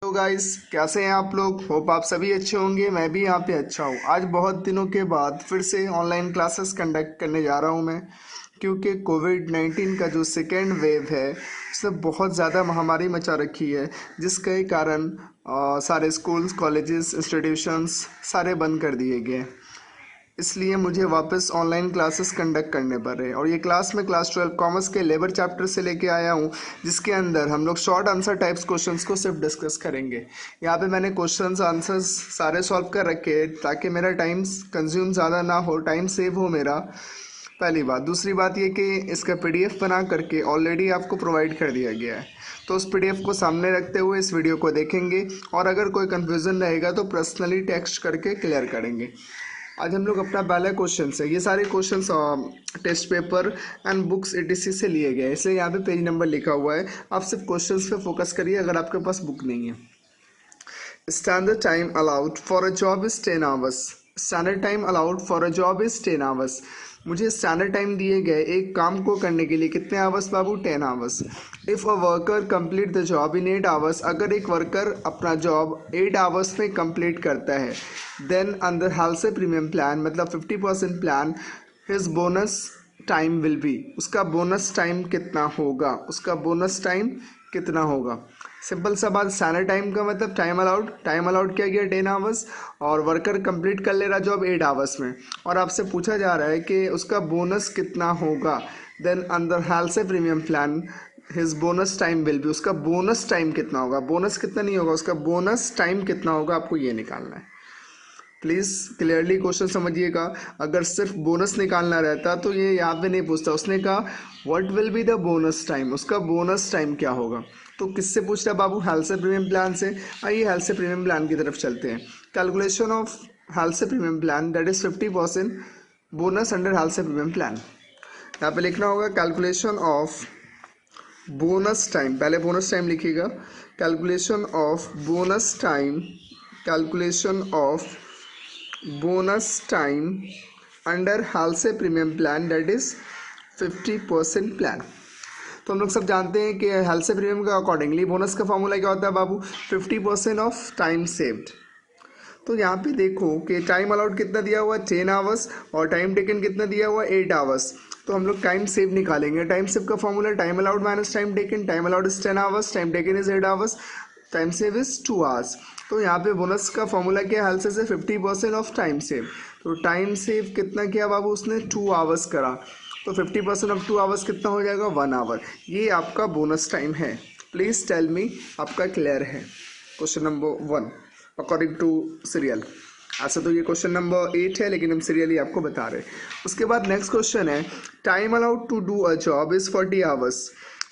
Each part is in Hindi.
हेलो गाइस, कैसे हैं आप लोग। होप आप सभी अच्छे होंगे। मैं भी यहाँ पे अच्छा हूँ। आज बहुत दिनों के बाद फिर से ऑनलाइन क्लासेस कंडक्ट करने जा रहा हूँ मैं, क्योंकि कोविड-19 का जो सेकेंड वेव है उसने बहुत ज़्यादा महामारी मचा रखी है, जिसके कारण सारे स्कूल्स, कॉलेजेस, इंस्टीट्यूशंस सारे बंद कर दिए गए। इसलिए मुझे वापस ऑनलाइन क्लासेस कंडक्ट करने पड़ रहे हैं। और ये क्लास मैं क्लास 12 कॉमर्स के लेबर चैप्टर से लेके आया हूँ, जिसके अंदर हम लोग शॉर्ट आंसर टाइप्स क्वेश्चंस को सिर्फ डिस्कस करेंगे। यहाँ पे मैंने क्वेश्चंस आंसर्स सारे सॉल्व कर रखे हैं ताकि मेरा टाइम कंज्यूम ज़्यादा ना हो, टाइम सेव हो मेरा। पहली बात। दूसरी बात ये कि इसका पीडीएफ बना करके ऑलरेडी आपको प्रोवाइड कर दिया गया है, तो उस पीडीएफ को सामने रखते हुए इस वीडियो को देखेंगे और अगर कोई कन्फ्यूज़न रहेगा तो पर्सनली टेक्स्ट करके क्लियर करेंगे। आज हम लोग अपना पहला क्वेश्चन है, ये सारे questions test paper and books etc से लिए गए, इसलिए यहाँ पे पेज नंबर लिखा हुआ है। आप सिर्फ क्वेश्चंस पे फोकस करिए अगर आपके पास बुक नहीं है। Standard time allowed for a job is 10 hours. Standard time allowed for a job is 10 hours. मुझे स्टैंडर्ड टाइम दिए गए एक काम को करने के लिए कितने hours Babu? 10 hours. If a worker complete the job in 8 hours, अगर एक वर्कर अपना जॉब 8 आवर्स में कंप्लीट करता है, then under Halsey premium plan मतलब 50% plan, his bonus time will be, उसका बोनस टाइम कितना होगा? उसका बोनस टाइम कितना होगा? सिंपल सा बात। स्टैंडर्ड टाइम का मतलब टाइम अलाउड क्या गया 10 आवर्स, और वर्कर कंप्लीट कर ले रहा जॉब 8 आवर्स में, और आपसे पूछा जा रहा है कि उसका बोनस कितना होगा। Then under Halsey premium plan his bonus time will be, उसका बोनस टाइम कितना होगा? बोनस कितना नहीं होगा, उसका बोनस टाइम कितना होगा, आपको ये निकालना है। प्लीज़ क्लियरली क्वेश्चन समझिएगा। अगर सिर्फ बोनस निकालना रहता तो ये यहाँ पे नहीं पूछता। उसने कहा what will be the bonus time, उसका बोनस टाइम क्या होगा। तो किससे पूछ रहा है बाबू? हेल्थ प्रीमियम प्लान से। आइए हेल्थ प्रीमियम प्लान की तरफ चलते हैं। Calculation of health premium plan, that is 50% bonus under health premium plan. यहाँ पे लिखना होगा कैलकुलेशन ऑफ बोनस टाइम, पहले बोनस टाइम लिखिएगा। Calculation of bonus time, calculation of bonus time under Halsey premium plan, that is 50% plan. तो हम लोग सब जानते हैं कि हालसे प्रीमियम का अकॉर्डिंगली बोनस का फॉर्मूला क्या होता है बाबू? 50% ऑफ टाइम सेव्ड। तो यहाँ पे देखो कि टाइम अलाउड कितना दिया हुआ है 10 आवर्स, और टाइम टेकन कितना दिया हुआ है 8 आवर्स। तो हम लोग टाइम सेव निकालेंगे। टाइम सेव का formula time allowed minus time taken. Time allowed is 10 hours, time taken is 8 hours, time save is 2 hours. तो यहाँ पे बोनस का फॉर्मूला क्या है? हेल्थ से 50% ऑफ टाइम सेव। तो टाइम सेव कितना किया बाबू? उसने 2 आवर्स करा, तो 50% ऑफ 2 आवर्स कितना हो जाएगा? 1 आवर। ये आपका बोनस टाइम है। प्लीज़ टेल मी आपका क्लियर है? Question number 1 according to serial. ऐसा तो ये क्वेश्चन नंबर 8 है, लेकिन हम सीरियली आपको बता रहे हैं। उसके बाद नेक्स्ट क्वेश्चन है, time allowed to do a job is 40 hours.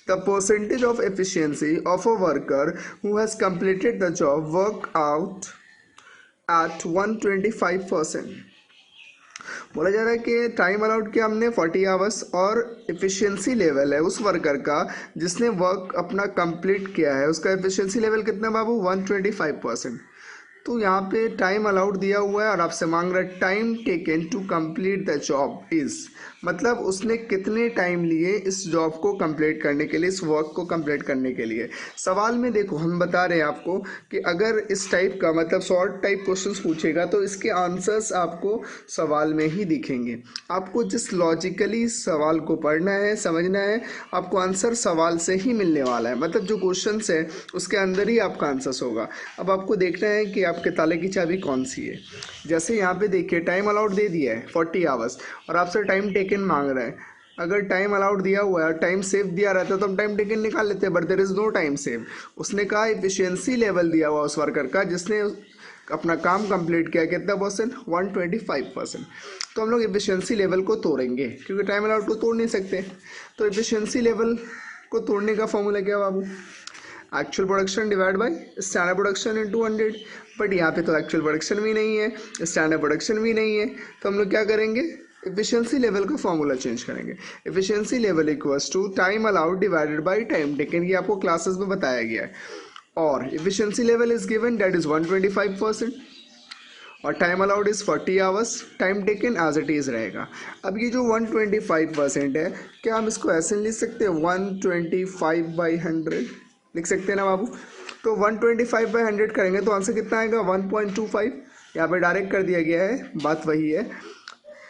The percentage of efficiency of a worker who has completed the job work out at 125%। बोला जा रहा है कि टाइम अलाउड किया हमने 40 आवर्स, और एफिशिएंसी लेवल है उस वर्कर का जिसने वर्क अपना कंप्लीट किया है, उसका एफिशिएंसी लेवल कितना बाबू? 125%। तो यहाँ पे टाइम अलाउड दिया हुआ है और आपसे मांग रहा है time taken to complete the job is, मतलब उसने कितने टाइम लिए इस जॉब को कंप्लीट करने के लिए, इस वर्क को कंप्लीट करने के लिए। सवाल में देखो हम बता रहे हैं आपको कि अगर इस टाइप का मतलब शॉर्ट टाइप क्वेश्चंस पूछेगा तो इसके आंसर्स आपको सवाल में ही दिखेंगे। आपको जिस लॉजिकली सवाल को पढ़ना है, समझना है, आपको आंसर सवाल से ही मिलने वाला है। मतलब जो क्वेश्चन है उसके अंदर ही आपका आंसर होगा। अब आपको देखना है कि आपके ताले की चाबी कौन सी है। जैसे यहाँ पे देखिए टाइम अलाउड दे दिया है 40 आवर्स, और आपसे टाइम टेकन मांग रहा है। अगर टाइम अलाउड दिया हुआ है, टाइम सेव दिया रहता है तो हम टाइम टेकन निकाल लेते हैं, but there is no time save. उसने कहा एफिशिएंसी लेवल दिया हुआ उस वर्कर का जिसने अपना काम कंप्लीट किया, कितना परसेंट? 125%। तो हम लोग एफिशिएंसी लेवल को तोड़ेंगे क्योंकि टाइम अलाउड को तोड़ नहीं सकते। तो एफिशिएंसी लेवल को तोड़ने का फॉर्मूला क्या बाबू? Actual production divide by standard production into 100। But यहाँ पे तो एक्चुअल प्रोडक्शन भी नहीं है, स्टैंडर्ड प्रोडक्शन भी नहीं है, तो हम लोग क्या करेंगे? एफिशिएंसी लेवल का फॉर्मूला चेंज करेंगे। Efficiency level equals to time allowed divided by time taken, ये आपको क्लासेस में बताया गया है। और efficiency level is given, that is 125%, और time allowed is 40 hours, time taken as it is रहेगा। अब ये जो 125% है, क्या हम इसको ऐसे लिख सकते हैं 125/100 लिख सकते हैं ना बाबू? तो 125/100 करेंगे तो आंसर कितना आएगा 1.25। यहाँ पे डायरेक्ट कर दिया गया है, बात वही है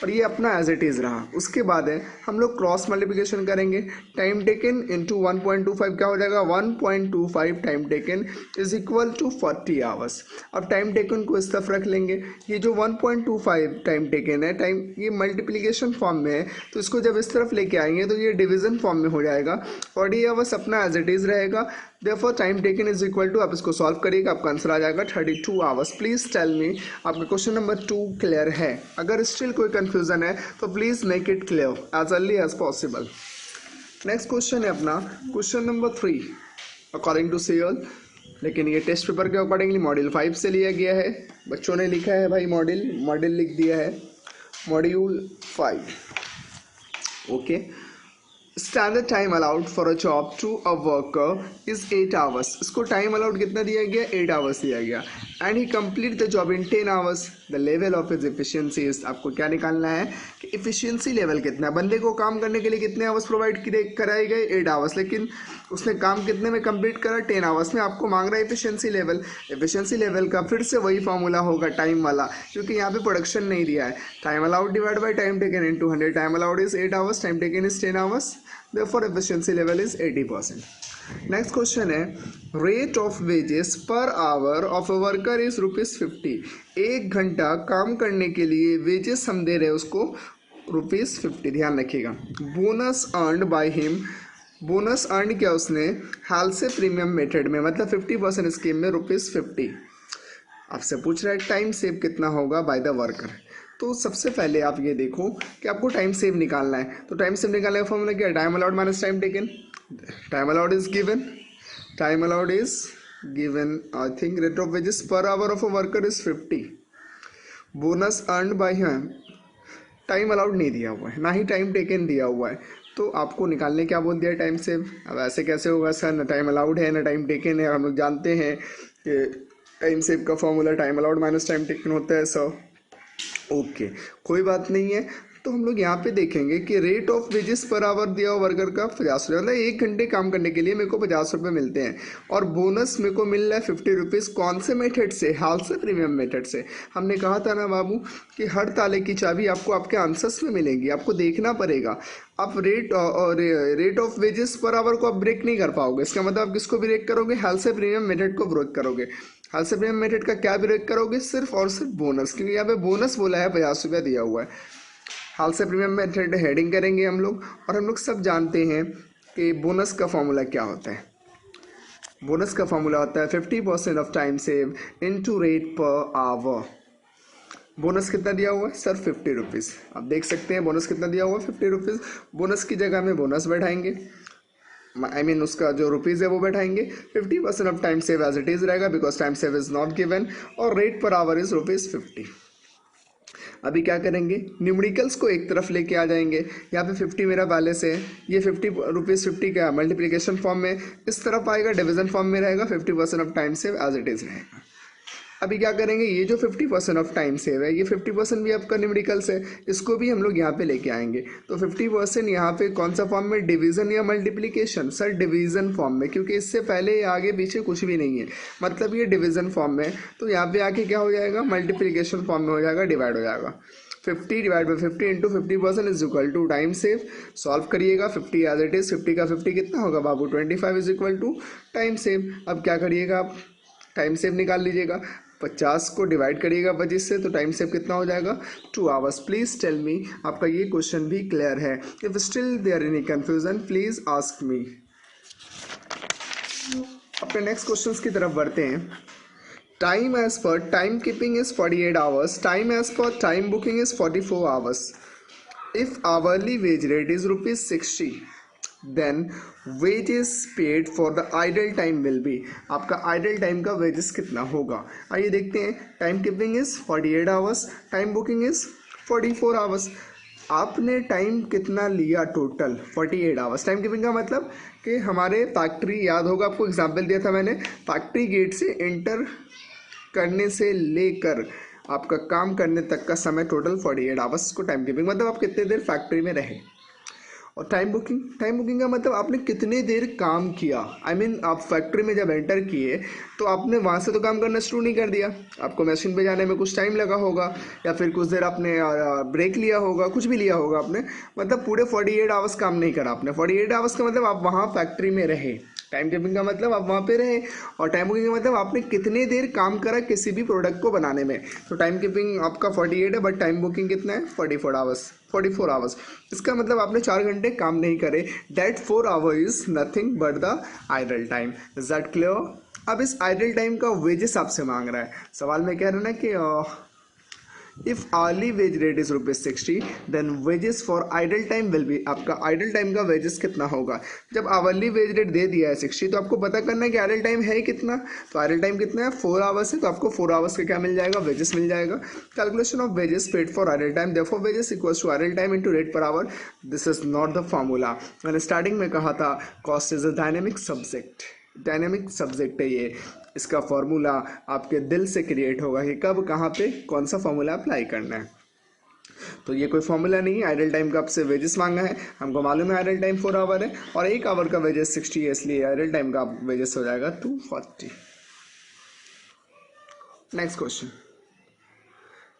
और ये अपना एज इट इज़ रहा। उसके बाद है हम लोग क्रॉस मल्टीप्लिकेशन करेंगे, टाइम टेकन इंटू 1.25 क्या हो जाएगा 1.25 time taken is equal to 40 hours. अब टाइम टेकन को इस तरफ रख लेंगे, ये जो 1.25 टाइम टेकन है टाइम ये मल्टीप्लिकेशन फॉर्म में है तो इसको जब इस तरफ लेके आएंगे तो ये डिवीजन फॉर्म में हो जाएगा। 40 आवर्स अपना एज इट इज़ रहेगा, therefore time taken is equal to, आप इसको सॉल्व करिएगा आपका आंसर आ जाएगा 32 आवर्स। प्लीज़ टेल मी आपका क्वेश्चन नंबर 2 क्लियर है? अगर स्टिल कोई कंफ्यूजन है तो please make it clear as early as possible. Next question है अपना question number 3 according to CL, लेकिन ये टेस्ट पेपर के अकॉर्डिंगली मॉड्यूल 5 से लिया गया है। बच्चों ने लिखा है भाई मॉड्यूल लिख दिया है module 5। Okay, standard time allowed for a job to a worker is 8 hours. इसको टाइम अलाउड कितना दिया गया 8 आवर्स दिया गया and he complete the job in 10 hours. The level of his efficiency is, आपको क्या निकालना है कि एफिशिएंसी लेवल कितना है। बंदे को काम करने के लिए कितने आवर्स प्रोवाइड कराए गए 8 आवर्स, लेकिन उसने काम कितने में कंप्लीट करा 10 आवर्स में। आपको मांग रहा है एफिशिएंसी लेवल। एफिशिएंसी लेवल का फिर से वही फॉर्मूला होगा टाइम वाला, क्योंकि यहाँ पे प्रोडक्शन नहीं दिया है। Time allowed divide by time taken into 100। Time allowed is 8 hours, time taken is 10 hours, therefore efficiency level is 80%. Next question है rate of wages per hour of a worker is ₹50। 1 घंटा काम करने के लिए वेजेस हम दे रहे हैं उसको ₹50। ध्यान रखिएगा। Bonus earned by him, bonus earn किया उसने हालसे प्रीमियम मेथड में, मतलब 50% स्कीम में ₹50। आपसे पूछ रहा है टाइम सेव कितना होगा बाय द वर्कर। तो सबसे पहले आप ये देखो कि आपको टाइम सेव निकालना है। तो टाइम सेव निकालने का फॉर्मूला क्या है, time allowed minus time taken. Time allowed is given, time allowed is given, I think rate of wages per hour of a worker is 50। Bonus earned by him, time allowed नहीं दिया हुआ है, ना ही टाइम टेकन दिया हुआ है, तो आपको निकालने क्या बोल दिया टाइम सेव। अब ऐसे कैसे होगा सर, ना टाइम अलाउड है ना टाइम टेकन है। हम लोग जानते हैं कि टाइम सेव का formula time allowed minus time taken होता है सर। ओके, कोई बात नहीं है। तो हम लोग यहाँ पे देखेंगे कि rate of wages per our दिया हुआ वर्कर का 50 रुपये, मतलब 1 घंटे काम करने के लिए मेरे को 50 रुपये मिलते हैं और बोनस मेरे को मिल रहा है 50 रुपीज़। कौन से मेथड से, हालसे प्रीमियम मेथड से। हमने कहा था ना बाबू कि हर ताले की चाबी आपको आपके आंसर्स में मिलेंगी, आपको देखना पड़ेगा। आप rate of wages per our को आप ब्रेक नहीं कर पाओगे। इसका मतलब आप किसको ब्रेक करोगे, हालसे प्रीमियम मेथड को ब्रेक करोगे। हालसे प्रीमियम मेथड का क्या ब्रेक करोगे, सिर्फ और सिर्फ बोनस, क्योंकि यहाँ पे बोनस बोला है 50 रुपया दिया हुआ है। हालसे प्रीमियम मेथड हेडिंग करेंगे हम लोग, और हम लोग सब जानते हैं कि बोनस का फॉर्मूला क्या होता है। बोनस का फॉर्मूला होता है 50% of time save into rate per our. Bonus कितना दिया हुआ है सर 50 रुपीज़। आप देख सकते हैं बोनस कितना दिया हुआ है 50 रुपीज़। बोनस की जगह में बोनस बैठाएंगे, उसका जो रुपीज़ है वो बैठाएंगे। 50% of time save as it is रहेगा because time save is not given, और रेट पर आवर इज़ ₹50। अभी क्या करेंगे, न्यूमेरिकल्स को एक तरफ लेके आ जाएंगे। यहाँ पे 50 मेरा बैलेंस है, ये 50 रुपीज़ 50 का मल्टीप्लिकेशन फॉर्म में इस तरफ आएगा, डिवीजन फॉर्म में रहेगा। 50% of time save as it is रहेगा। अभी क्या करेंगे, ये जो 50% ऑफ टाइम सेव है, ये 50% भी आपका न्यूमेरिकल्स है, इसको भी हम लोग यहाँ पे लेके आएंगे। तो 50% यहाँ पे कौन सा फॉर्म में, डिवीजन या मल्टीप्लिकेशन? सर डिवीजन फॉर्म में, क्योंकि इससे पहले आगे पीछे कुछ भी नहीं है, मतलब ये डिवीजन फॉर्म में। तो यहाँ पे आके क्या हो जाएगा, मल्टीप्लिकेशन फॉर्म में हो जाएगा, डिवाइड हो जाएगा। 50 divide by 50 into 50% is equal to time save. Solve करिएगा, 50 एज इट इज़, 50 का 50 कितना होगा बाबू 25 is equal to time save. अब क्या करिएगा आप, टाइम सेव निकाल लीजिएगा। 50 को डिवाइड करिएगा 25 से, तो टाइम सेव कितना हो जाएगा 2 आवर्स। प्लीज़ टेल मी आपका ये क्वेश्चन भी क्लियर है। If still there any confusion please ask me. अपने नेक्स्ट क्वेश्चन की तरफ बढ़ते हैं। Time as per time keeping is 48 hours, time as per time booking is 44 hours. If hourly wage rate is ₹60, then wages paid for the idle time will be. आपका आइडल टाइम का वेजेस कितना होगा, आइए देखते हैं। Time keeping is 48 hours, time booking is 44 hours. आपने टाइम कितना लिया टोटल 48 आवर्स। टाइम कीपिंग का मतलब कि हमारे फैक्ट्री, याद होगा आपको एग्जाम्पल दिया था मैंने, फैक्ट्री गेट से एंटर करने से लेकर आपका काम करने तक का समय टोटल 48 आवर्स को टाइम कीपिंग, मतलब आप कितने देर फैक्ट्री में रहे। और टाइम बुकिंग का मतलब आपने कितनी देर काम किया। आई मीन आप फैक्ट्री में जब एंटर किए तो आपने वहाँ से तो काम करना शुरू नहीं कर दिया, आपको मशीन पे जाने में कुछ टाइम लगा होगा, या फिर कुछ देर आपने ब्रेक लिया होगा, कुछ भी लिया होगा आपने, मतलब पूरे 48 आवर्स काम नहीं करा आपने। 48 आवर्स का मतलब आप वहाँ फैक्ट्री में रहे। टाइम कीपिंग का मतलब आप वहाँ पे रहे, और टाइम बुकिंग का मतलब आपने कितने देर काम करा किसी भी प्रोडक्ट को बनाने में। तो टाइम कीपिंग आपका 48 है, बट टाइम बुकिंग कितना है 44 आवर्स। इसका मतलब आपने 4 घंटे काम नहीं करे। That 4 our is nothing but the idle time. Is that clear. अब इस आइडल टाइम का वेजेस आपसे मांग रहा है। सवाल में कह रहे हैं ना कि if hourly wage rate is ₹60 then wages for idle time will be, आपका आइडल टाइम का वेजेस कितना होगा। जब आवरली वेज रेट दे दिया है 60, तो आपको पता करना है कि आइडल टाइम है कितना। तो आइडल टाइम कितना है 4 आवर्स है, तो आपको 4 आवर्स का क्या मिल जाएगा, वेजेस मिल जाएगा। Calculation of wages paid for idle time, therefore wages equals to idle time into rate per hour. This is not the formula. मैंने स्टार्टिंग में कहा था cost is a dynamic subject है ये। इसका फॉर्मूला आपके दिल से क्रिएट होगा कि कब कहाँ पे कौन सा फॉर्मूला अप्लाई करना है। तो ये कोई फॉर्मूला नहीं है। आइडल टाइम का आपसे वेजेस मांगा है, हमको मालूम है आइडल टाइम 4 आवर है और 1 आवर का वेजेस 60 है, इसलिए आइडल टाइम का वेजेस हो जाएगा 240। Next question,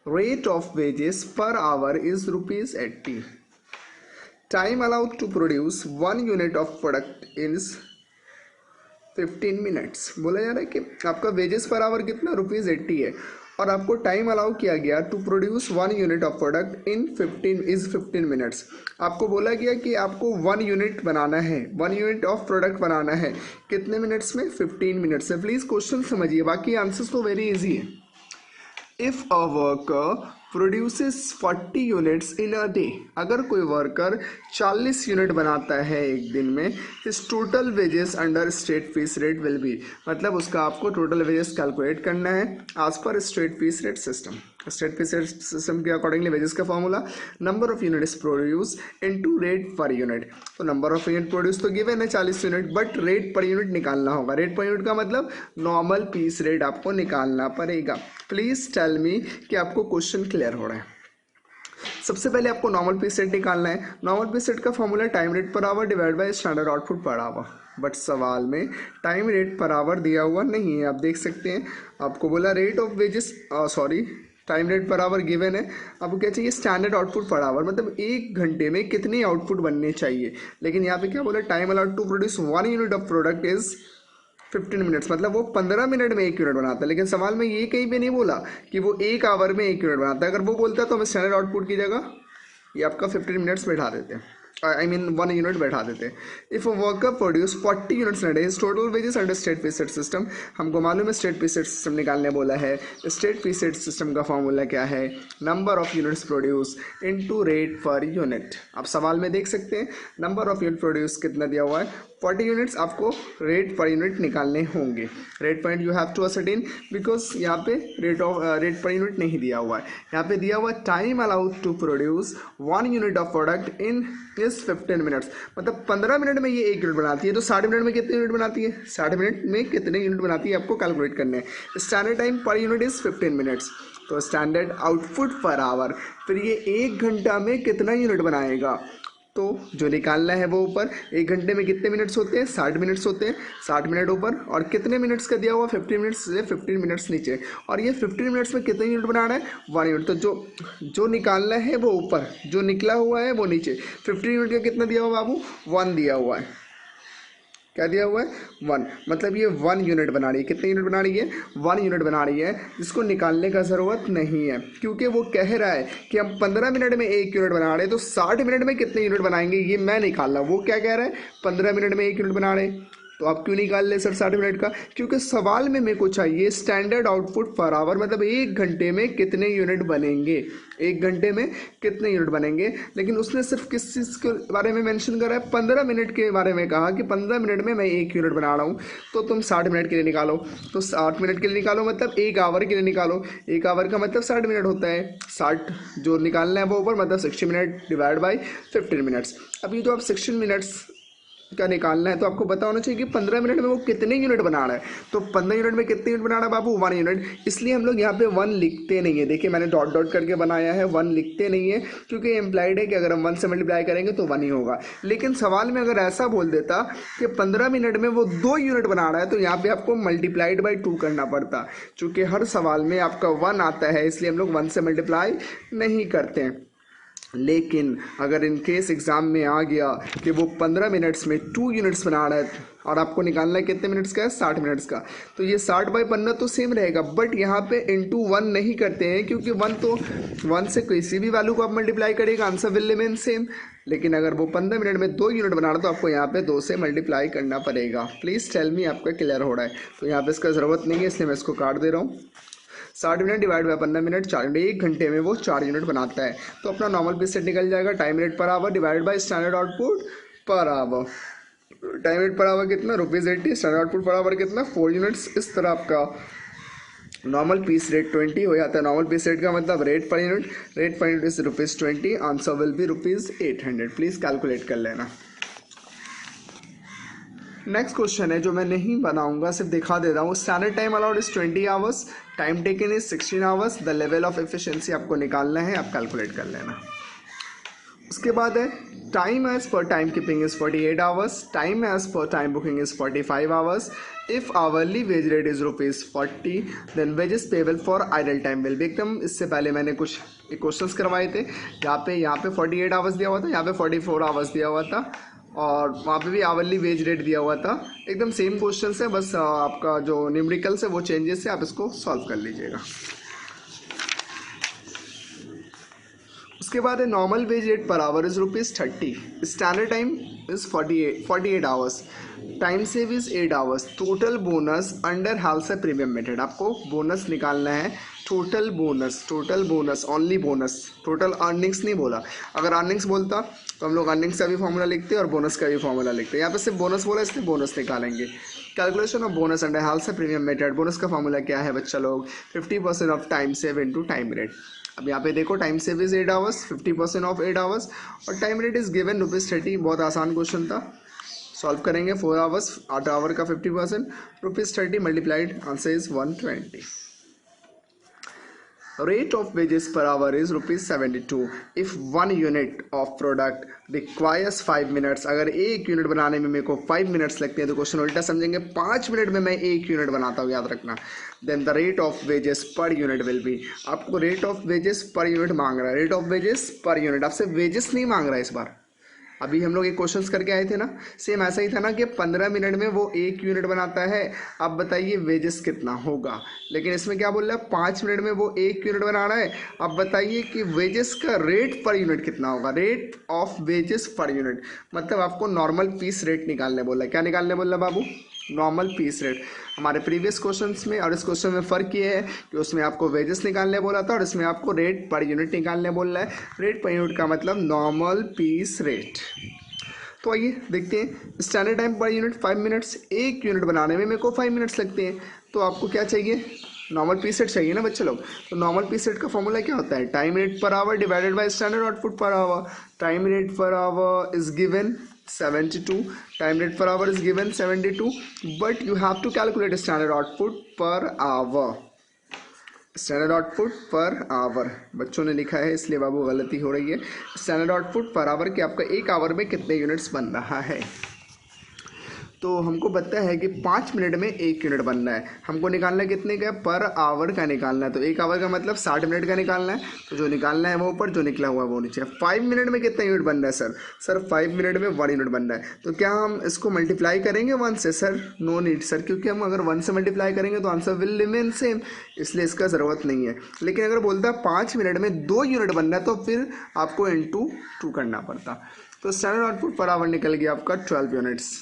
rate of wages per hour is ₹80। Time allowed to produce 1 unit of product is 15 minutes. बोला जा रहा है कि आपका वेजेस पर आवर कितना ₹80 है, और आपको टाइम अलाउ किया गया to produce 1 unit of product in 15 minutes. आपको बोला गया कि आपको 1 यूनिट बनाना है, 1 यूनिट ऑफ प्रोडक्ट बनाना है कितने मिनट्स में, 15 मिनट्स में। प्लीज़ क्वेश्चन समझिए, बाकी आंसर्स तो वेरी इजी है। If a worker produces 40 units in a day, अगर कोई वर्कर 40 यूनिट बनाता है एक दिन में, his total wages under state piece rate will be, मतलब उसका आपको टोटल वेजेस कैलकुलेट करना है as per straight piece rate system. Straight piece rate system के अकॉर्डिंगली वेजेस का formula number of units produce into rate per unit. तो नंबर ऑफ यूनिट प्रोड्यूस तो गिवन है 40 unit, but rate per unit निकालना होगा। रेट पर यूनिट का मतलब नॉर्मल पीस रेट आपको निकालना पड़ेगा। प्लीज टेल मी कि आपको क्वेश्चन क्लियर हो रहा है। सबसे पहले आपको नॉर्मल पीस रेट निकालना है। नॉर्मल पीस रेट का formula time rate per our divide by standard output per hour, but सवाल में टाइम रेट पर आवर दिया हुआ नहीं है। आप देख सकते हैं, आपको बोला rate of wages, time rate per our given है, आपको क्या चाहिए स्टैंडर्ड आउटपुट पर आवर, मतलब 1 घंटे में कितनी आउटपुट बननी चाहिए। लेकिन यहाँ पे क्या बोला, time allowed to produce 1 unit of product is 15 minutes, मतलब वो 15 मिनट में 1 यूनिट बनाता है। लेकिन सवाल में ये कहीं पे नहीं बोला कि वो 1 आवर में 1 यूनिट बनाता है। अगर वो बोलता है तो हम स्टैंडर्ड आउटपुट की जगह ये आपका 15 मिनट्स बैठा देते हैं, आई मीन 1 यूनिट बैठा देते हैं। If a worker produce 40 units in a day, his total wages under state piece rate system. हमको मालूम है स्टेट फीस रेट सिस्टम निकालने बोला है। स्टेट फीस रेट सिस्टम का फॉर्मूला क्या है, number of units produce into rate per unit. आप सवाल में देख सकते हैं नंबर ऑफ यूनिट प्रोड्यूस कितना दिया हुआ है, 40 यूनिट्स, आपको रेट पर यूनिट निकालने होंगे। Rate per unit you have to ascertain, because यहाँ पे रेट पर यूनिट नहीं दिया हुआ है, यहाँ पे दिया हुआ time allowed to produce 1 unit of product in is 15 minutes, मतलब 15 मिनट में ये 1 यूनिट बनाती है। तो 60 मिनट में कितने यूनिट बनाती है, 60 मिनट में कितने यूनिट बनाती है आपको कैलकुलेट करने हैं। Standard time per unit is 15 minutes, तो स्टैंडर्ड आउटपुट पर आवर, फिर ये 1 घंटा में कितना यूनिट बनाएगा, तो जो निकालना है वो ऊपर 1 घंटे में कितने मिनट्स होते हैं, 60 मिनट्स होते हैं। 60 मिनट ऊपर और कितने मिनट्स का दिया हुआ 15 मिनट्स से 15 मिनट्स नीचे, और ये 15 मिनट्स में कितने यूनिट बनाना है, 1 यूनिट। तो जो निकालना है वो ऊपर, जो निकला हुआ है वो नीचे। 15 यूनिट का कितना दिया हुआ बाबू, 1 दिया हुआ है। क्या दिया हुआ है, 1, मतलब ये 1 यूनिट बना रही है। कितने यूनिट बना रही है, 1 यूनिट बना रही है, जिसको निकालने का ज़रूरत नहीं है, क्योंकि वो कह रहा है कि हम 15 मिनट में 1 यूनिट बना रहे हैं, तो 60 मिनट में कितने यूनिट बनाएंगे ये मैं निकाल रहा हूँ। वो क्या कह रहा है, 15 मिनट में 1 यूनिट बना रहे हैं, तो आप क्यों निकाल ले सर 60 मिनट का, क्योंकि सवाल में मेरे को चाहिए स्टैंडर्ड आउटपुट पर आवर, मतलब 1 घंटे में कितने यूनिट बनेंगे, 1 घंटे में कितने यूनिट बनेंगे। लेकिन उसने सिर्फ किस चीज़ के बारे में मेंशन करा है, 15 मिनट के बारे में कहा कि 15 मिनट में मैं 1 यूनिट बना रहा हूँ। तो तुम 60 मिनट के लिए निकालो, तो 60 मिनट के लिए निकालो, मतलब 1 आवर के लिए निकालो। 1 आवर का मतलब 60 मिनट होता है, 60 जो निकालना है वो ऊपर, मतलब 60 मिनट डिवाइड बाई 15 मिनट्स। अब ये जो आप 16 मिनट्स का निकालना है तो आपको पता होना चाहिए कि 15 मिनट में वो कितने यूनिट बना रहा है। तो 15 यूनिट में कितने यूनिट बना रहा है बाबू, 1 यूनिट। इसलिए हम लोग यहाँ पे 1 लिखते नहीं है। देखिए मैंने डॉट डॉट करके बनाया है, 1 लिखते नहीं है क्योंकि इम्प्लाइड है कि अगर हम 1 से मल्टीप्लाई करेंगे तो 1 ही होगा। लेकिन सवाल में अगर ऐसा बोल देता कि 15 मिनट में वो 2 यूनिट बना रहा है तो यहाँ पे आपको मल्टीप्लाइड बाई 2 करना पड़ता। चूँकि हर सवाल में आपका 1 आता है इसलिए हम लोग 1 से मल्टीप्लाई नहीं करते हैं। लेकिन अगर इन केस एग्ज़ाम में आ गया कि वो 15 मिनट्स में 2 यूनिट्स बना रहा है और आपको निकालना है कितने मिनट्स का है, 60 मिनट्स का, तो ये 60/15 तो सेम रहेगा। बट यहाँ पे इंटू 1 नहीं करते हैं क्योंकि 1 से किसी भी वैल्यू को आप मल्टीप्लाई करेगा आंसर विल रिमेन सेम। लेकिन अगर वो 15 मिनट में 2 यूनिट बना रहा तो आपको यहाँ पे 2 से मल्टीप्लाई करना पड़ेगा। प्लीज़ टेल मी आपका क्लियर हो रहा है। तो यहाँ पे इसका ज़रूरत नहीं है इसलिए मैं इसको काट दे रहा हूँ। 60 minute divide by 15 minute, 4 unit, 1 घंटे में वो 4 यूनिट बनाता है। तो अपना नॉर्मल पीस सेट निकल जाएगा, time minute per hour divide by standard output per hour. Time minute per hour कितना, ₹80, स्टैंडर्ड आउटपुट पर आवर कितना, 4 यूनिट्स। इस तरह आपका नॉर्मल पीस रेट 20 हो जाता है। नॉर्मल पीस रेट का मतलब rate per unit, rate per unit is ₹20, answer will be ₹800। Please calculate कर लेना। नेक्स्ट क्वेश्चन है जो मैं नहीं बनाऊंगा, सिर्फ दिखा दे रहा हूँ। Standard time allowed is 20 hours, time taken is 16 hours. The level of efficiency आपको निकालना है, आप कैलकुलेट कर लेना। उसके बाद है time as per time keeping is 48 hours, time as per time booking is 45 hours. If hourly wage rate is ₹40, then wages payable for idle time will be. एकदम इससे पहले मैंने कुछ क्वेश्चंस करवाए थे, यहाँ पे 48 आवर्स दिया हुआ था, यहाँ पे 44 आवर्स दिया हुआ था और वहाँ पे भी आवरली वेज रेट दिया हुआ था। एकदम सेम क्वेश्चन है, बस आपका जो न्यूमेरिकल्स है वो चेंजेस है, आप इसको सॉल्व कर लीजिएगा। उसके बाद है normal wage rate per hour is ₹30, standard time is 48 hours, time save is 8 hours, total bonus under Halsey premium method. आपको बोनस निकालना है, total bonus only bonus, total earnings नहीं बोला। अगर अर्निंग्स बोलता तो हम लोग अर्निंग्स का भी फॉर्मूला लिखते और बोनस का भी फॉर्मूला लिखते। यहाँ पे सिर्फ बोनस बोला इसलिए बोनस निकालेंगे। Calculation of bonus under Halsey premium method. Bonus का फॉर्मूला क्या है बच्चा लोग, 50% of time save into time rate. अब यहाँ पे देखो time save is 8 hours, 50% of 8 hours और टाइम रेट इज गिवन ₹30। बहुत आसान क्वेश्चन था, सॉल्व करेंगे। 4 आवर्स, 8 आवर का 50%, ₹30 multiplied, answer is 120। Rate of wages per hour is ₹72. If 1 unit of product requires 5 minutes, अगर 1 यूनिट बनाने में मेरे को 5 मिनट्स लगते हैं तो क्वेश्चन उल्टा समझेंगे, 5 मिनट में मैं 1 यूनिट बनाता हूँ, याद रखना। Then the rate of wages per unit will be. आपको rate of wages per unit मांग रहा है, rate of wages per unit, आपसे वेजेस नहीं मांग रहा है इस बार। अभी हम लोग एक क्वेश्चंस करके आए थे ना, सेम ऐसा ही था ना कि 15 मिनट में वो 1 यूनिट बनाता है। अब बताइए वेजेस कितना होगा, लेकिन इसमें क्या बोल रहा है, 5 मिनट में वो 1 यूनिट बना रहा है। अब बताइए कि वेजेस का रेट पर यूनिट कितना होगा, rate of wages per unit, मतलब आपको नॉर्मल पीस रेट निकालने बोला है। क्या निकालने बोल रहा है बाबू, नॉर्मल पीस रेट। हमारे प्रीवियस क्वेश्चंस में और इस क्वेश्चन में फ़र्क ये है कि उसमें आपको वेजेस निकालने बोला था और इसमें आपको रेट पर यूनिट निकालने बोल रहा है। रेट पर यूनिट का मतलब नॉर्मल पीस रेट। तो आइए देखते हैं, standard time per unit 5 minutes, 1 unit बनाने में मेरे को 5 मिनट्स लगते हैं। तो आपको क्या चाहिए, नॉर्मल पीस रेट चाहिए ना बच्चे लोग। तो नॉर्मल पीस रेट का फॉर्मूला क्या होता है, time rate per our divided by standard output per hour. Time rate per hour is given 72, time rate per hour is given 72, but you have to calculate standard output per hour, standard output per hour. बच्चों ने लिखा है इसलिए बाबू गलती हो रही है। स्टैंडर्ड आउटपुट पर आवर कि आपका 1 आवर में कितने यूनिट्स बन रहा है। तो हमको पता है कि 5 मिनट में 1 यूनिट बनना है। हमको निकालना है कितने का, पर आवर का निकालना है। तो 1 आवर का मतलब 60 मिनट का निकालना है। तो जो निकालना है वो ऊपर, जो निकला हुआ है वो नीचे। 5 मिनट में कितना यूनिट बन रहा है सर 5 मिनट में 1 यूनिट बन रहा है। तो क्या हम इसको मल्टीप्लाई करेंगे 1 से, सर नो नीड सर, क्योंकि हम अगर 1 से मल्टीप्लाई करेंगे तो आंसर विल रिमेन सेम, इसलिए इसका ज़रूरत नहीं है। लेकिन अगर बोलता है 5 मिनट में 2 यूनिट बन रहा है तो फिर आपको इंटू 2 करना पड़ता। तो स्टैंडर्ड आउटपुट पर आवर निकल गया आपका 12 यूनिट्स।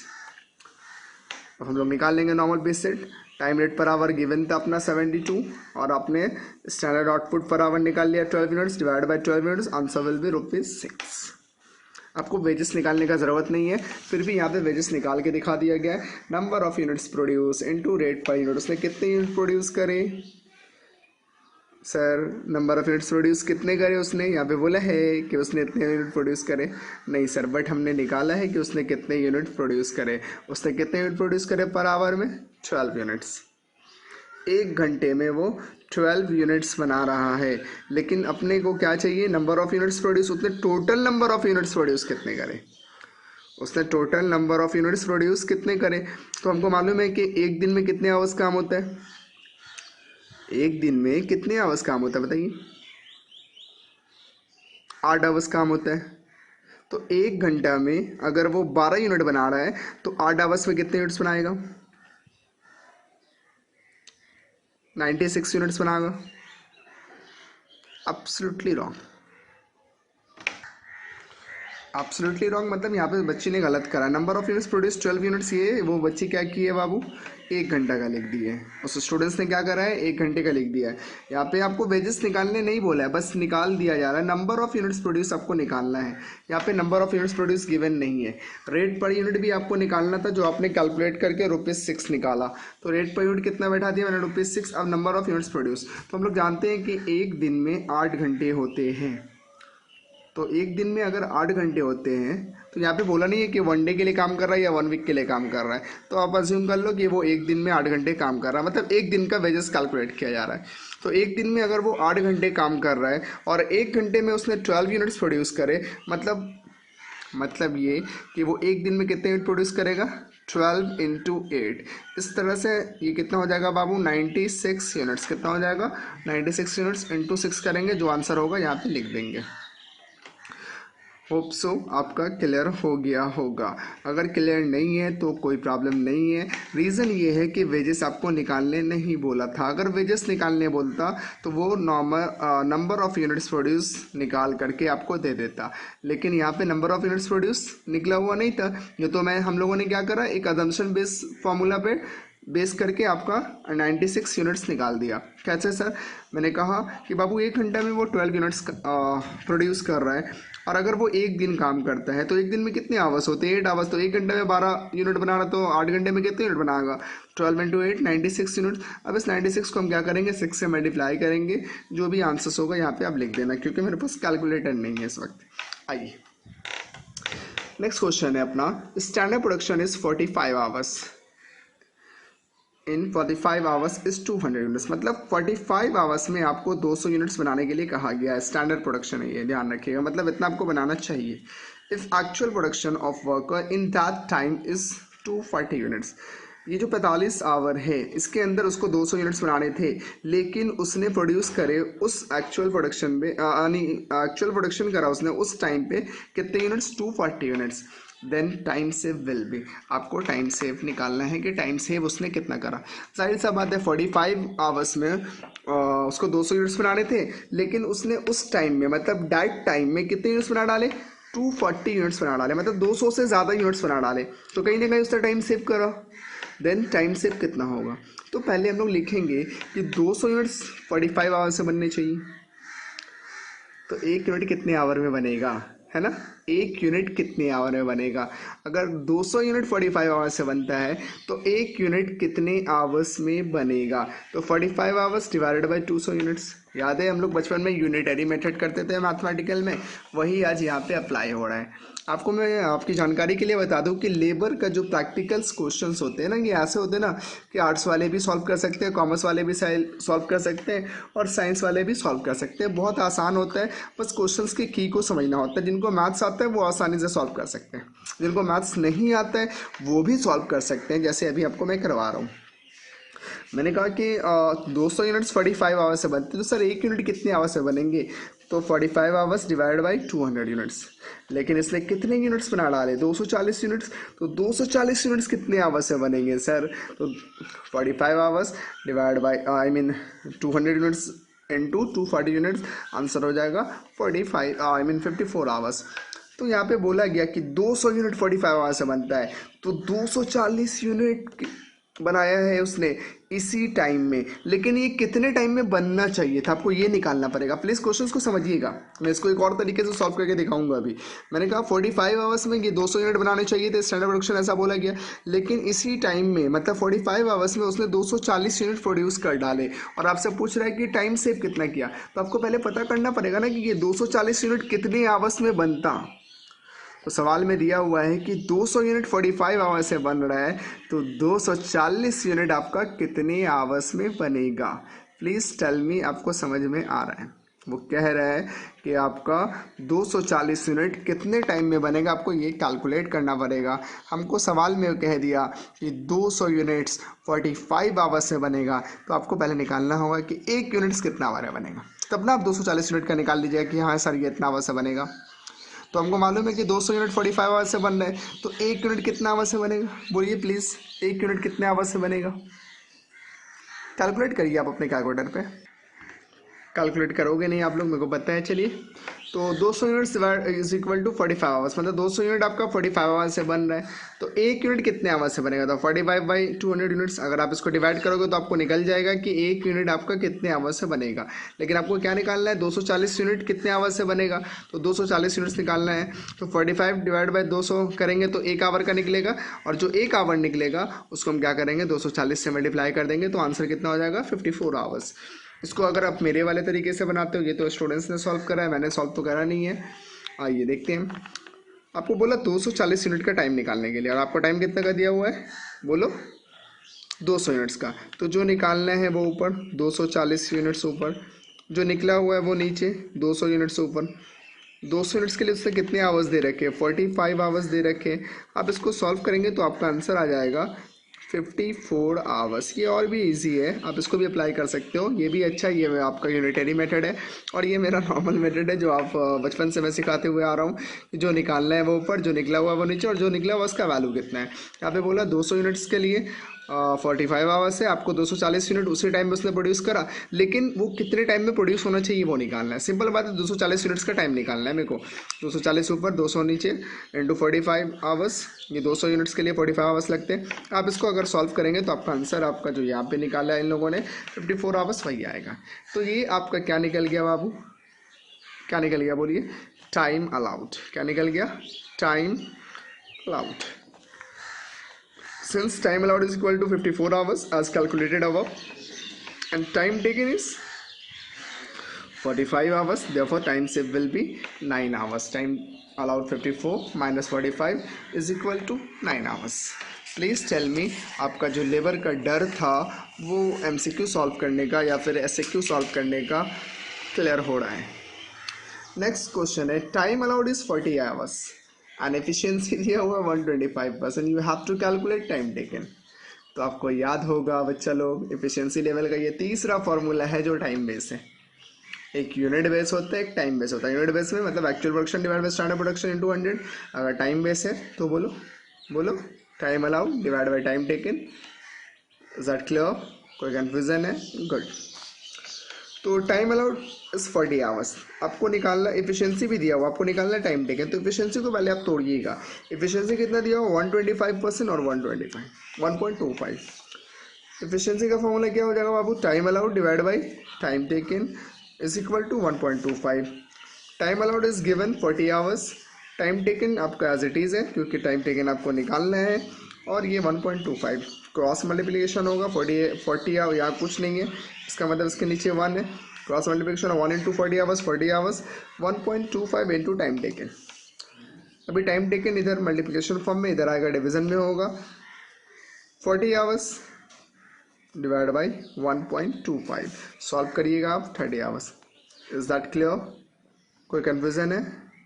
अब हम लोग निकाल लेंगे normal base set. Time rate per our given था अपना 72 और आपने स्टैंडर्ड आउटपुट पर आवर निकाल लिया 12 units divide by 12 units, answer will be ₹6। आपको वेजेस निकालने का ज़रूरत नहीं है, फिर भी यहाँ पे वेजेस निकाल के दिखा दिया गया है। Number of units produce into rate per unit, उसने कितने यूनिट प्रोड्यूस करे, sir number of units produce कितने करे उसने, यहाँ पे बोला है कि उसने इतने यूनिट प्रोड्यूस करे, नहीं सर, बट हमने निकाला है कि उसने कितने यूनिट प्रोड्यूस करे। उसने कितने यूनिट प्रोड्यूस करे पर आवर में? 12 यूनिट्स। 1 घंटे में वो 12 यूनिट्स बना रहा है। लेकिन अपने को क्या चाहिए? Number of units produce. उसने total number of units produce कितने करे, उसने total number of units produce कितने करे। तो हमको मालूम है कि एक दिन में कितने आवर्स काम होता है, एक दिन में कितने आवर्स काम होता है बताइए? 8 आवर्स काम होता है। तो 1 घंटा में अगर वो 12 यूनिट बना रहा है तो 8 आवर्स में कितने यूनिट्स बनाएगा? 96 यूनिट्स बनाएगा। Absolutely wrong, absolutely wrong. मतलब यहाँ पे बच्ची ने गलत करा। Number of units produce 12 units, ये वो बच्ची क्या की है बाबू? 1 घंटा का लिख दिया है। उस स्टूडेंट्स ने क्या करा है? 1 घंटे का लिख दिया है। यहाँ पे आपको वेजेस निकालने नहीं बोला है, बस निकाल दिया जा रहा है। नंबर ऑफ यूनिट्स प्रोड्यूस आपको निकालना है। यहाँ पे number of units produce given नहीं है। रेट पर यूनिट भी आपको निकालना था, जो आपने कैलकुलेट करके ₹6 निकाला। तो रेट पर यूनिट कितना बैठा दिया मैंने? ₹6। अब नंबर ऑफ यूनिट्स प्रोड्यूस, तो हम लोग जानते हैं कि एक दिन में 8 घंटे होते हैं। तो एक दिन में अगर 8 घंटे होते हैं तो यहाँ पे बोला नहीं है कि 1 डे के लिए काम कर रहा है या 1 वीक के लिए काम कर रहा है। तो आप अज्यूम कर लो कि वो एक दिन में 8 घंटे काम कर रहा है, मतलब एक दिन का वेजेस कैलकुलेट किया जा रहा है। तो एक दिन में अगर वो 8 घंटे काम कर रहा है और 1 घंटे में उसने 12 यूनिट्स प्रोड्यूस करे, मतलब ये कि वो एक दिन में कितने यूनिट प्रोड्यूस करेगा? 12 इंटू 8। इस तरह से ये कितना हो जाएगा बाबू? 96 यूनिट्स। कितना हो जाएगा? 96 यूनिट्स इंटू 6 करेंगे, जो आंसर होगा यहाँ पे लिख देंगे। होप सो आपका क्लियर हो गया होगा। अगर क्लियर नहीं है तो कोई प्रॉब्लम नहीं है। रीज़न ये है कि वेजेस आपको निकालने नहीं बोला था। अगर वेजेस निकालने बोलता तो वो नंबर ऑफ़ यूनिट्स प्रोड्यूस निकाल करके आपको दे देता, लेकिन यहाँ पे नंबर ऑफ़ यूनिट्स प्रोड्यूस निकला हुआ नहीं था। ये तो हम लोगों ने क्या करा, एक अजम्पशन बेस फॉर्मूला पे बेस करके आपका 96 यूनिट्स निकाल दिया। कैसे सर? मैंने कहा कि बाबू 1 घंटा में वो 12 यूनिट्स प्रोड्यूस कर रहा है, और अगर वो एक दिन काम करता है तो एक दिन में कितने आवर्स होते हैं? 8 आवर्स। तो 1 घंटे में 12 यूनिट बना रहा, तो 8 घंटे में कितने यूनिट बनाएगा? 12 इंटू 8, 96 यूनिट। अब इस 96 को हम क्या करेंगे? 6 से मल्टीप्लाई करेंगे। जो भी आंसर्स होगा यहाँ पे आप लिख देना, क्योंकि मेरे पास कैलकुलेटर नहीं है इस वक्त। आइए नेक्स्ट क्वेश्चन है अपना, standard production is 45 hours in 45 hours is 200 units. मतलब 45 आवर्स में आपको 200 यूनिट्स बनाने के लिए कहा गया है। स्टैंडर्ड प्रोडक्शन है ये, ध्यान रखिएगा, मतलब इतना आपको बनाना चाहिए। If actual production of worker in that time is 240 units. ये जो 45 आवर है इसके अंदर उसको 200 यूनिट्स बनाने थे, लेकिन उसने प्रोड्यूस करे उस एक्चुअल प्रोडक्शन में, यानी एक्चुअल प्रोडक्शन करा उसने उस टाइम पे कितने units? 240 units. Then time save will be, आपको टाइम सेव निकालना है कि टाइम सेव उसने कितना करा। जाहिर सा बात है 45 आवर्स में उसको 200 यूनिट्स बनाने थे, लेकिन उसने उस टाइम में, मतलब डाइट टाइम में कितने यूनिट्स बना डाले? 240 यूनिट्स बना डाले, मतलब 200 से ज़्यादा यूनिट्स बना डाले। तो कहीं ना कहीं उसने टाइम सेव करा। देन टाइम सेव कितना होगा? तो पहले हम लोग लिखेंगे कि 200 यूनिट्स 45 आवर से बनने चाहिए। तो 1 यूनिट कितने आवर में बनेगा, है ना? 1 यूनिट कितने आवर में बनेगा? अगर 200 यूनिट 45 आवर से बनता है तो 1 यूनिट कितने आवर्स में बनेगा? तो 45 आवर्स डिवाइडेड बाय 200 यूनिट्स। याद है हम लोग बचपन में यूनिटरी मेथड करते थे मैथमेटिकल में, वही आज यहाँ पे अप्लाई हो रहा है। आपको मैं आपकी जानकारी के लिए बता दूं कि लेबर का जो प्रैक्टिकल्स क्वेश्चंस होते हैं ना, ये ऐसे होते हैं ना कि आर्ट्स वाले भी सॉल्व कर सकते हैं, कॉमर्स वाले भी सॉल्व कर सकते हैं, और साइंस वाले भी सॉल्व कर सकते हैं। बहुत आसान होता है, बस क्वेश्चंस की की को समझना होता है। जिनको मैथ्स आता है वो आसानी से सॉल्व कर सकते हैं, जिनको मैथ्स नहीं आता है वो भी सॉल्व कर सकते हैं, जैसे अभी आपको मैं करवा रहा हूँ। मैंने कहा कि 200 यूनिट्स 45 आवर्स से बनते, तो सर 1 यूनिट कितने आवर्स से बनेंगे? तो 45 आवर्स डिवाइड बाई 200 यूनिट्स। लेकिन इसने कितने यूनिट्स बना डाले? 240 यूनिट्स। तो 240 यूनिट्स कितने आवर्स से बनेंगे सर? तो 45 hours divide by 200 units into 240 units, answer हो जाएगा 54 आवर्स। तो यहाँ पे बोला गया कि 200 यूनिट 45 आवर्स से बनता है, तो 240 यूनिट बनाया है उसने इसी टाइम में, लेकिन ये कितने टाइम में बनना चाहिए था, आपको ये निकालना पड़ेगा। प्लीज़ क्वेश्चंस को समझिएगा, मैं इसको एक और तरीके से सॉल्व करके दिखाऊंगा। अभी मैंने कहा 45 आवर्स में ये 200 यूनिट बनाने चाहिए थे, स्टैंडर्ड प्रोडक्शन ऐसा बोला गया, लेकिन इसी टाइम में मतलब 45 आवर्स में उसने 240 यूनिट प्रोड्यूस कर डाले। और आपसे पूछ रहा है कि टाइम सेव कितना किया, तो आपको पहले पता करना पड़ेगा ना कि ये 240 यूनिट कितने आवर्स में बनता। तो सवाल में दिया हुआ है कि 200 यूनिट 45 आवर्स से बन रहा है, तो 240 यूनिट आपका कितने आवर्स में बनेगा। प्लीज़ टेल मी, आपको समझ में आ रहा है। वो कह रहा है कि आपका 240 यूनिट कितने टाइम में बनेगा, आपको ये कैलकुलेट करना पड़ेगा। हमको सवाल में कह दिया कि 200 यूनिट्स 45 आवर्स में बनेगा, तो आपको पहले निकालना होगा कि एक यूनिट्स कितना आवर में बनेगा, तब ना आप 240 यूनिट का निकाल लीजिएगा कि हाँ सर ये इतना आवर से बनेगा। तो हमको मालूम है कि 200 यूनिट 45 आवर से बन रहा है, तो एक यूनिट कितना आवर से बनेगा, बोलिए प्लीज़, एक यूनिट कितने आवर से बनेगा। कैलकुलेट करिए आप अपने कैलकुलेटर पे, कैलकुलेट करोगे नहीं आप लोग, मेरे को पता है। चलिए, तो 200 units is equal to 45 hours, मतलब 200 यूनिट आपका 45 आवर्स से बन रहा है, तो एक यूनिट कितने आवर्स से बनेगा, तो 45/200 यूनिट्स। अगर आप इसको डिवाइड करोगे तो आपको निकल जाएगा कि एक यूनिट आपका कितने आवर्स से बनेगा। लेकिन आपको क्या निकालना है, 240 यूनिट कितने आवर्स से बनेगा, तो 240 यूनिट्स निकालना है। तो 45 डिवाइड बाई 200 करेंगे तो एक आवर का निकलेगा, और जो एक आवर निकलेगा उसको हम क्या करेंगे, 240 से मल्टीप्लाई कर देंगे, तो आंसर कितना हो जाएगा, 54 आवर्स। इसको अगर आप मेरे वाले तरीके से बनाते हो, ये तो स्टूडेंट्स ने सॉल्व करा है, मैंने सॉल्व तो करा नहीं है। आइए देखते हैं। आपको बोला 240 यूनिट का टाइम निकालने के लिए, और आपको टाइम कितना का दिया हुआ है, बोलो 200 यूनिट्स का। तो जो निकालना है वो ऊपर 240 यूनिट्स ऊपर, जो निकला हुआ है वो नीचे 200 यूनिट्स ऊपर। 200 यूनिट्स के लिए उससे कितने आवर्स दे रखे हैं, 45 आवर्स दे रखे हैं। आप इसको सॉल्व करेंगे तो आपका आंसर आ जाएगा 54 आवर्स। ये और भी इजी है, आप इसको भी अप्लाई कर सकते हो, ये भी अच्छा, ये आपका यूनिटरी मेथड है, और ये मेरा नॉर्मल मेथड है जो आप बचपन से मैं सिखाते हुए आ रहा हूँ कि जो निकालना है वो ऊपर, जो निकला हुआ है वो नीचे, और जो निकला हुआ उसका वैल्यू कितना है। यहाँ पे बोला 200 यूनिट्स के लिए 45 आवर्स है, आपको 240 यूनिट उसी टाइम में उसने प्रोड्यूस करा, लेकिन वो कितने टाइम में प्रोड्यूस होना चाहिए वो निकालना है। सिंपल बात है, 240 यूनिट्स का टाइम निकालना है मेरे को। 240 ऊपर 200 नीचे इंटू 45 आवर्स, ये 200 यूनिट्स के लिए 45 आवर्स लगते हैं। आप इसको अगर सॉल्व करेंगे तो आपका आंसर, आपका जो यहाँ पे निकाला है इन लोगों ने 54 आवर्स, वही आएगा। तो ये आपका क्या निकल गया बाबू, क्या निकल गया बोलिए, टाइम अलाउड। क्या निकल गया, time allowed. Since time allowed is equal to 54 hours as calculated above, and time taken is 45 hours, therefore time saved will be 9 hours. Time allowed 54 minus 45 is equal to 9 hours. Please tell me, आपका जो लेबर का डर था वो MCQ सॉल्व करने का या फिर SAQ सॉल्व करने का क्लियर हो रहा है। नेक्स्ट क्वेश्चन है, time allowed is 40 hours and efficiency दिया हुआ 125%, you have to calculate time taken. तो आपको याद होगा बच्चा लोग, एफिशिएंसी लेवल का ये तीसरा फॉर्मूला है जो टाइम बेस है। एक यूनिट बेस होता है, एक टाइम बेस होता है। यूनिट बेस में मतलब actual production divide by standard production into 100। अगर टाइम बेस है तो बोलो बोलो time allowed divide by time taken. Is that clear, कोई कन्फ्यूजन है, गुड। तो टाइम अलाउड इज 40 आवर्स, आपको निकालना, एफिशिएंसी भी दिया हुआ, आपको निकालना टाइम टेकन। तो एफिशिएंसी को पहले आप तोड़िएगा, एफिशिएंसी कितना दिया हुआ, 125% और 125 एफिशिएंसी का फॉर्मूला क्या हो जाएगा बाबू, time allowed divide by time taken is equal to 1.25। Time allowed is given 40 hours, time taken आपका एज इट इज़ है क्योंकि टाइम टेकन आपको निकालना है, और ये 1.25 क्रॉस मल्टीप्लिकेशन होगा। 40 या कुछ नहीं है, इसका मतलब इसके नीचे 1 है, cross multiplication 1 into 40 hours, 40 hours 1.25 into time taken. अभी टाइम टेकन इधर मल्टीप्लिकेशन फॉर्म में, इधर आएगा डिवीजन में होगा। 40 आवर्स डिवाइड बाई 1.25, सॉल्व करिएगा आप 30 आवर्स। इज दैट क्लियर, कोई कन्फ्यूजन है,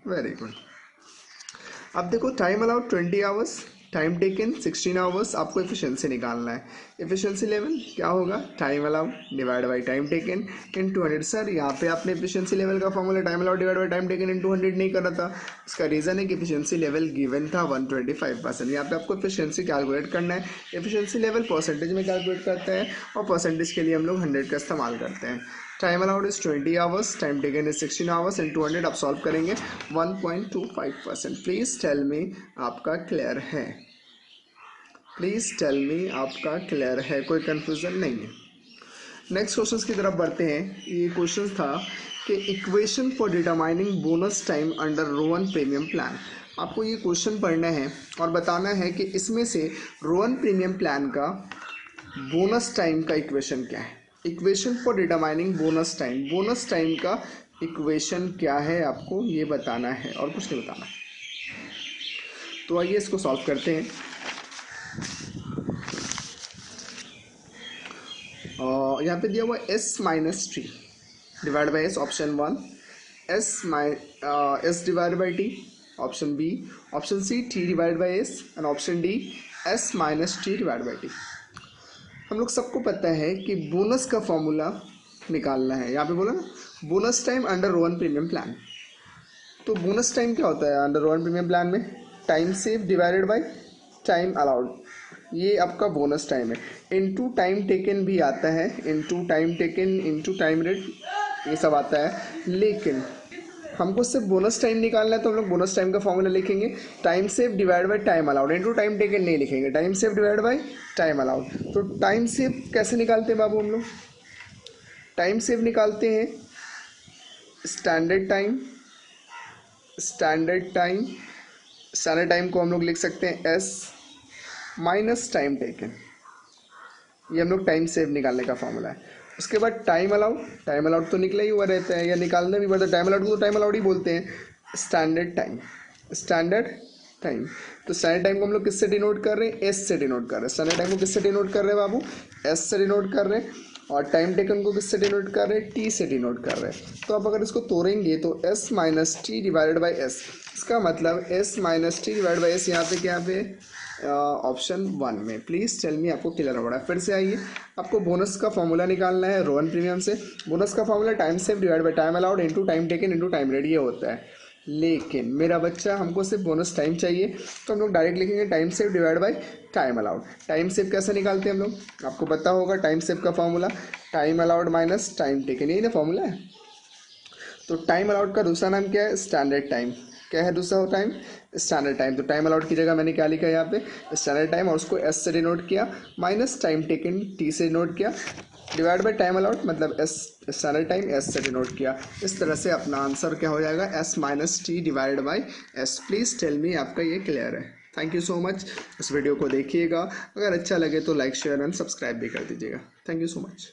वेरी गुड। अब देखो time allowed 20 hours, time taken 16 hours, आपको एफिशिएंसी निकालना है। एफिशिएंसी लेवल क्या होगा, time allowed divide by time taken in 200। Sir यहाँ पे आपने एफिशिएंसी लेवल का formula time allowed divide by time taken in 200 नहीं कर रहा था। इसका रीज़न है कि एफिशिएंसी लेवल गिवन था 125%। यहाँ पे आपको एफिशिएंसी कैलकुलेट करना है। एफिशिएंसी लेवल परसेंटेज में कैलकुलेट करते हैं, और परसेंटेज के लिए हम लोग 100 का इस्तेमाल करते हैं। Time allowed is 20 hours, time taken is 16 hours in 200, आप सॉल्व करेंगे 1.25%। प्लीज़ टेल मी, आपका क्लियर है। प्लीज़ टेल मी आपका क्लियर है, कोई कन्फ्यूज़न नहीं है। नेक्स्ट क्वेश्चन की तरफ बढ़ते हैं। ये क्वेश्चन था कि equation for determining bonus time under Rowan premium plan. आपको ये क्वेश्चन पढ़ना है और बताना है कि इसमें से रोवन प्रीमियम प्लान का बोनस टाइम का इक्वेशन क्या है। Equation for determining bonus time का इक्वेशन क्या है आपको ये बताना है और कुछ नहीं बताना है। तो आइए इसको सॉल्व करते हैं। यहाँ पे दिया हुआ s-t divide by S, option 1, s divide by t, option B, option C t divide by S and option D s-t divide by t। हम लोग सबको पता है कि बोनस का फॉर्मूला निकालना है। यहाँ पे बोला ना bonus time under Rowan premium plan. तो बोनस टाइम क्या होता है अंडर रोवन प्रीमियम प्लान में? Time save divided by time allowed, ये आपका बोनस टाइम है। इनटू टाइम टेकन भी आता है, into time taken, into time rate, ये सब आता है। लेकिन हमको सिर्फ बोनस टाइम निकालना है तो हम लोग बोनस टाइम का फॉर्मूला लिखेंगे time save divide by time allowed. Into time taken नहीं लिखेंगे, time save divide by time allowed. तो टाइम सेव कैसे निकालते हैं बाबू हम लोग? टाइम सेव निकालते हैं स्टैंडर्ड टाइम को हम लोग लिख सकते हैं s माइनस टाइम टेकन। ये हम लोग टाइम सेव निकालने का फॉर्मूला है। उसके बाद टाइम अलाउड तो निकला ही हुआ रहता है या निकालना भी पड़ता है। टाइम अलाउड को तो टाइम अलाउड ही बोलते हैं। स्टैंडर्ड टाइम तो स्टैंडर्ड टाइम को हम लोग किससे डिनोट कर रहे हैं? एस से डिनोट कर रहे हैं। स्टैंडर्ड टाइम को किससे डिनोट कर रहे हैं बाबू? एस से डिनोट कर रहे हैं। और टाइम टेकन को किससे डिनोट कर रहे हैं? टी से डिनोट कर रहे हैं। तो आप अगर इसको तोड़ेंगे तो S minus T divided by S, इसका मतलब S minus T divide by S यहाँ पे क्या पे ऑप्शन 1 में। प्लीज़ टेल मी आपको क्लियर हो रहा है? फिर से आइए, आपको बोनस का फॉर्मूला निकालना है रोवन प्रीमियम से। बोनस का formula time save divide by time allowed into time taken into time rate, ये होता है। लेकिन मेरा बच्चा हमको सिर्फ बोनस टाइम चाहिए तो हम लोग डायरेक्ट लिखेंगे time save divide by time allowed. Time save कैसे निकालते हैं हम लोग? आपको पता होगा टाइम सेव का formula time allowed minus time taken, यही ना फॉर्मूला है। तो टाइम अलाउड का दूसरा नाम क्या है? Standard time. क्या है दूसरा टाइम? Standard time. तो टाइम अलाउड की जगह मैंने क्या लिखा है यहाँ पे? स्टैंडर्ड टाइम, और उसको एस से डिनोट किया, माइनस टाइम टेकन टी से डिनोट किया, डिवाइड बाई टाइम अलाउड मतलब एस स्टैंडर्ड टाइम एस से डिनोट किया। इस तरह से अपना आंसर क्या हो जाएगा? S minus T divide by S. Please tell me आपका ये क्लियर है? Thank you so much. इस वीडियो को देखिएगा, अगर अच्छा लगे तो लाइक शेयर एंड सब्सक्राइब भी कर दीजिएगा। Thank you so much.